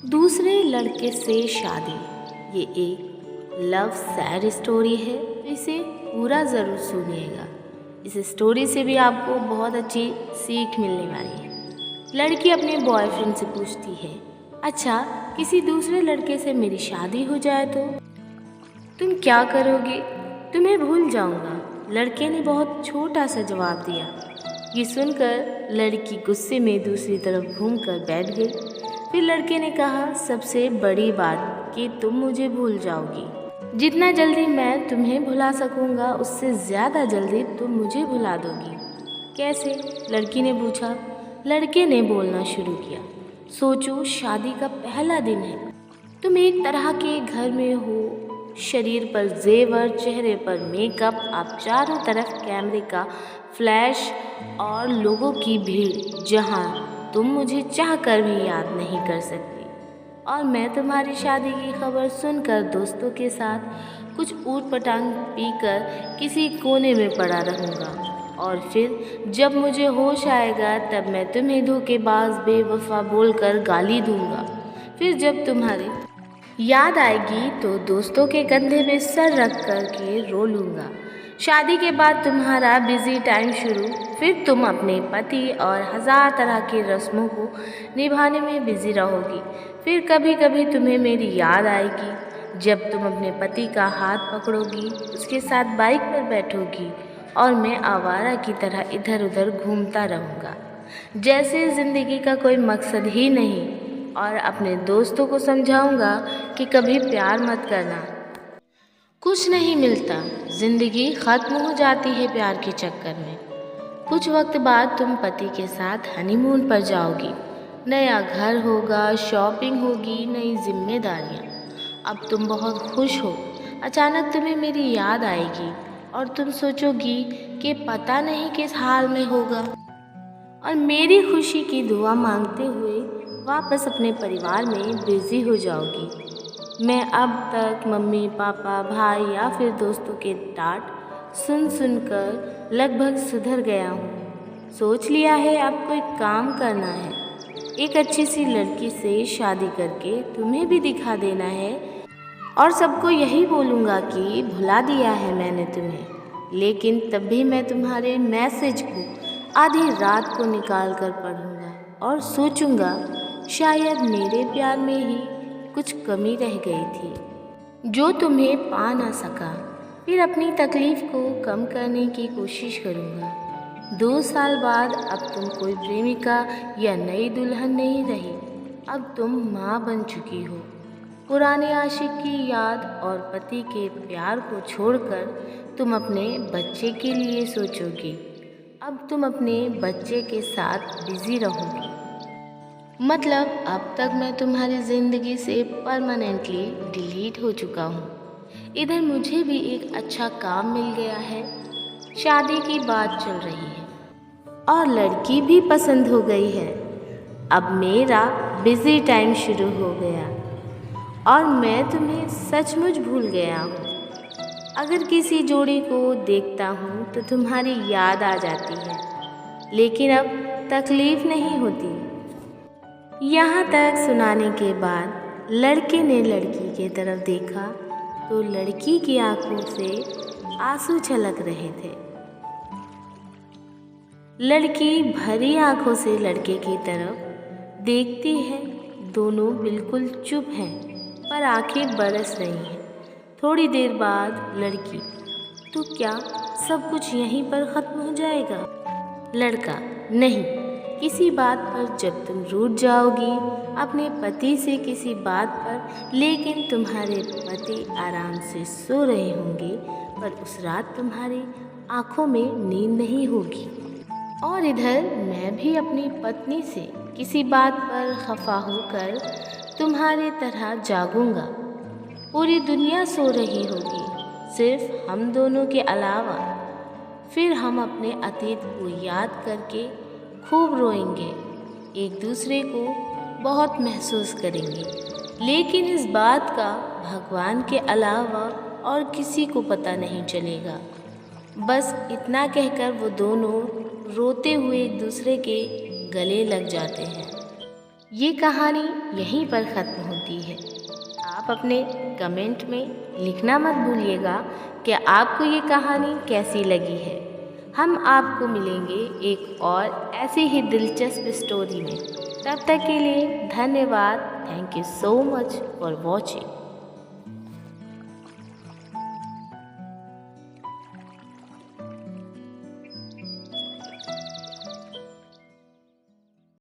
दूसरे लड़के से शादी, ये एक लव सैड स्टोरी है, तो इसे पूरा ज़रूर सुनिएगा। इस स्टोरी से भी आपको बहुत अच्छी सीख मिलने वाली है। लड़की अपने बॉयफ्रेंड से पूछती है, अच्छा किसी दूसरे लड़के से मेरी शादी हो जाए तो तुम क्या करोगे? तुम्हें भूल जाऊंगा। लड़के ने बहुत छोटा सा जवाब दिया। ये सुनकर लड़की गुस्से में दूसरी तरफ घूमकर बैठ गई। फिर लड़के ने कहा, सबसे बड़ी बात कि तुम मुझे भूल जाओगी। जितना जल्दी मैं तुम्हें भुला सकूंगा उससे ज़्यादा जल्दी तुम मुझे भुला दोगी। कैसे? लड़की ने पूछा। लड़के ने बोलना शुरू किया, सोचो शादी का पहला दिन है, तुम एक तरह के घर में हो, शरीर पर जेवर, चेहरे पर मेकअप, आप चारों तरफ कैमरे का फ्लैश और लोगों की भीड़, जहां तुम मुझे चाहकर भी याद नहीं कर सकती। और मैं तुम्हारी शादी की खबर सुनकर दोस्तों के साथ कुछ ऊट पटांग पीकर किसी कोने में पड़ा रहूँगा। और फिर जब मुझे होश आएगा तब मैं तुम्हें धोखेबाज बेवफा बोलकर गाली दूंगा। फिर जब तुम्हारी याद आएगी तो दोस्तों के कंधे पे सर रख कर के रो लूँगा। शादी के बाद तुम्हारा बिजी टाइम शुरू, फिर तुम अपने पति और हज़ार तरह की रस्मों को निभाने में बिजी रहोगी। फिर कभी कभी तुम्हें मेरी याद आएगी जब तुम अपने पति का हाथ पकड़ोगी, उसके साथ बाइक पर बैठोगी और मैं आवारा की तरह इधर उधर घूमता रहूँगा, जैसे ज़िंदगी का कोई मकसद ही नहीं। और अपने दोस्तों को समझाऊंगा कि कभी प्यार मत करना, कुछ नहीं मिलता, जिंदगी खत्म हो जाती है प्यार के चक्कर में। कुछ वक्त बाद तुम पति के साथ हनीमून पर जाओगी, नया घर होगा, शॉपिंग होगी, नई जिम्मेदारियाँ। अब तुम बहुत खुश हो, अचानक तुम्हें मेरी याद आएगी और तुम सोचोगी कि पता नहीं किस हाल में होगा, और मेरी खुशी की दुआ मांगते हुए वापस अपने परिवार में बिजी हो जाओगी। मैं अब तक मम्मी पापा भाई या फिर दोस्तों के डांट सुन सुनकर लगभग सुधर गया हूँ। सोच लिया है अब कोई काम करना है, एक अच्छी सी लड़की से शादी करके तुम्हें भी दिखा देना है और सबको यही बोलूँगा कि भुला दिया है मैंने तुम्हें। लेकिन तब भी मैं तुम्हारे मैसेज को आधी रात को निकाल कर पढ़ूँगा और सोचूंगा शायद मेरे प्यार में ही कुछ कमी रह गई थी जो तुम्हें पा ना सका। फिर अपनी तकलीफ़ को कम करने की कोशिश करूँगा। 2 साल बाद अब तुम कोई प्रेमिका या नई दुल्हन नहीं रही, अब तुम माँ बन चुकी हो। पुराने आशिक की याद और पति के प्यार को छोड़कर तुम अपने बच्चे के लिए सोचोगी। अब तुम अपने बच्चे के साथ बिजी रहोगी। मतलब अब तक मैं तुम्हारी ज़िंदगी से परमानेंटली डिलीट हो चुका हूँ। इधर मुझे भी एक अच्छा काम मिल गया है, शादी की बात चल रही है और लड़की भी पसंद हो गई है। अब मेरा बिजी टाइम शुरू हो गया और मैं तुम्हें सचमुच भूल गया हूँ। अगर किसी जोड़ी को देखता हूँ तो तुम्हारी याद आ जाती है, लेकिन अब तकलीफ़ नहीं होती। यहाँ तक सुनाने के बाद लड़के ने लड़की की तरफ देखा तो लड़की की आंखों से आंसू छलक रहे थे। लड़की भरी आंखों से लड़के की तरफ देखती है, दोनों बिल्कुल चुप हैं पर आंखें बरस रही हैं। थोड़ी देर बाद लड़की, तो क्या सब कुछ यहीं पर ख़त्म हो जाएगा? लड़का, नहीं, किसी बात पर जब तुम रूठ जाओगी अपने पति से किसी बात पर, लेकिन तुम्हारे पति आराम से सो रहे होंगे पर उस रात तुम्हारी आंखों में नींद नहीं होगी। और इधर मैं भी अपनी पत्नी से किसी बात पर खफा होकर तुम्हारी तरह जागूंगा। पूरी दुनिया सो रही होगी, सिर्फ हम दोनों के अलावा। फिर हम अपने अतीत को याद करके खूब रोएंगे, एक दूसरे को बहुत महसूस करेंगे, लेकिन इस बात का भगवान के अलावा और किसी को पता नहीं चलेगा। बस इतना कहकर वो दोनों रोते हुए एक दूसरे के गले लग जाते हैं। ये कहानी यहीं पर ख़त्म होती है। आप अपने कमेंट में लिखना मत भूलिएगा कि आपको ये कहानी कैसी लगी है। हम आपको मिलेंगे एक और ऐसी ही दिलचस्प स्टोरी में। तब तक के लिए धन्यवाद। Thank you so much for watching.